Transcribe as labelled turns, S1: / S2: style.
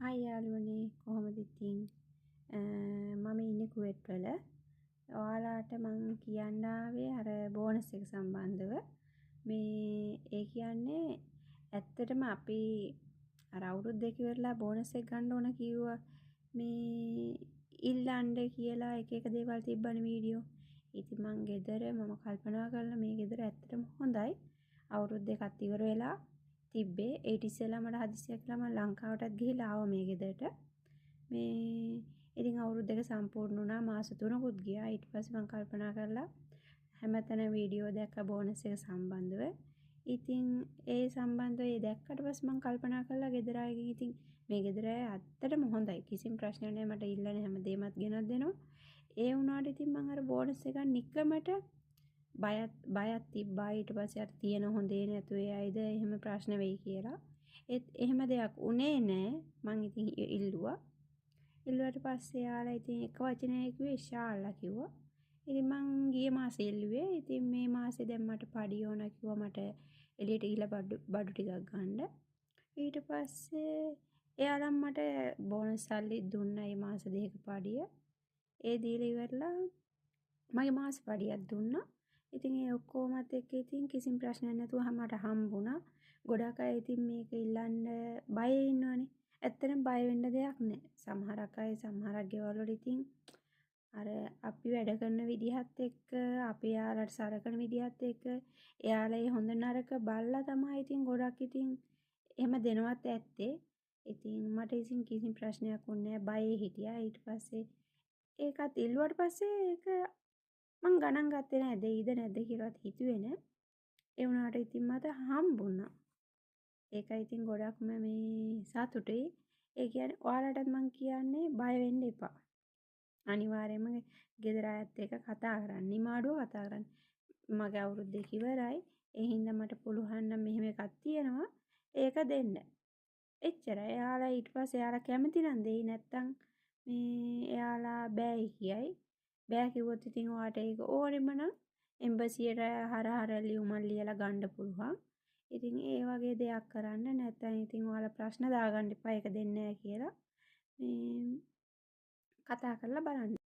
S1: Hi යාළුවනේ කොහොමද ඉතින් මම ඉන්නේ කුවේට් වල. ඔයාලට මං කියන්න ආවේ අර බෝනස් එක සම්බන්ධව. මේ ඒ කියන්නේ ඇත්තටම අපි අර අවුරුදු දෙක ඉවරලා බෝනස් එක ගන්න ඕන කිව්වා. මේ ඉල්ලන්න කියලා එක දේවල් තිබ්බනේ වීඩියෝ. ඉතින් මං ගෙදර මම කල්පනා කරලා මේ ගෙදර ඇත්තටම හොඳයි. අවුරුදු දෙකක් ඉවර වෙලා තිබ්බේ. ඊට ඉස්සෙල්ලා මට හදිස්සියක් කියලා මම ලංකාවටත් ගිහිල්ලා ආවා මේ ගෙදරට. මේ ඉතින් අවුරුදු දෙක සම්පූර්ණ වුණා. මාස 3කුත් ගියා. ඊට පස්සේ මම කල්පනා කරලා හැමතැන වීඩියෝ දැක්ක බෝනස් එක සම්බන්ධව. ඉතින් ඒ සම්බන්ධව ඒ දැක්කට පස්සේ මම කල්පනා කළා ගෙදර අයගෙන් ඉතින් මේ ගෙදර අය ඇත්තටම හොඳයි. කිසිම ප්‍රශ්නයක් නැහැ. මට ඉල්ලන හැමදේමත් ගෙනත් දෙනවා. ඒ වුණාට ඉතින් මම අර බෝනස් එක නිකමට බයත් තිබ්බා. ඊට පස්සේ අර තියෙන හොඳේ නැතු ඒ අයද එහෙම ප්‍රශ්න වෙයි කියලා. ඒත් එහෙම දෙයක් උනේ නෑ. මං ඉතින් ඉල්ලුවා. ඉල්ලුවට පස්සේ යාලා ඉතින් එක වචනයක කිව්වේ ඉෂාල්ලා කිව්වා. ඉතින් මං ගිය මාසේ ඉල්ලුවේ. ඉතින් මේ මාසේ දැන් මට පඩි ඕන කිව්වා මට එළියට ගිහලා බඩු ටිකක් ගන්න. ඊට පස්සේ එයාලා මට බෝනස් සල්ලි දුන්නා මේ මාස දෙකක පඩිය. ඒ දීලා ඉවරලා මගේ මාස පඩියක් දුන්නා. ඉතින් ඒ ඔක්කොමත් එක්ක ඉතින් කිසිම ප්‍රශ්නයක් නැතුව මට හම්බුණා. ගොඩක් අය ඉතින් මේක ඉල්ලන්න බය ඉන්නවනේ. ඇත්තටම බය වෙන්න දෙයක් නැහැ. සමහරක් අය සමහරක් ගෙවල් වල ඉතින් අර අපි වැඩ කරන විදිහත් එක්ක අපි යාළුවට සලකන විදිහත් එක්ක එයාලා හොඳ නරක බලලා තමයි ඉතින් ගොඩක් ඉතින් එහෙම දෙනවත් ඇත්තේ. ඉතින් මට ඉතින් කිසිම ප්‍රශ්නයක් වුණේ නැහැ. බයේ හිටියා. ඊට පස්සේ ඒකත් ඉල්ලුවට පස්සේ ඒක මං ගණන් ගත්තේ නැහැ. දෙයිද නැද්ද කියලාත් හිතුවේ නැහැ. ඒ වුණාට ඉතින් මට හම්බුණා. ඒකයි ඉතින් ගොඩක්ම මේ සතුටුයි. ඒ කියන්නේ ඔයාලටත් මං කියන්නේ බය වෙන්න එපා. අනිවාර්යයෙන්ම ගෙදර අයත් එක්ක කතා කරන්න. නිමාඩුව කතා කරන්න. මගේ අවුරුදු දෙක ඉවරයි. ඒ හින්දා මට පුළුවන් නම් මෙහෙම එකක් තියෙනවා. ඒක දෙන්න. එච්චරයි. එයාලා ඊට පස්සේ එයාලා කැමති නම් දෙයි. නැත්තම් මේ එයාලා බෑ කියයි. බෑ කිව්වොත් ඉතින් ඔයාට ඒක ඕනෙම නම් එම්බසියට හරහා ලියුමක් ලියලා ගන්න පුළුවන්. ඉතින් ඒ වගේ දෙයක් කරන්න. නැත්නම් ඉතින් ඔයාලා ප්‍රශ්න දාගන්න එපා ඒක දෙන්නේ නැහැ කියලා. මේ කතා කරලා බලන්න.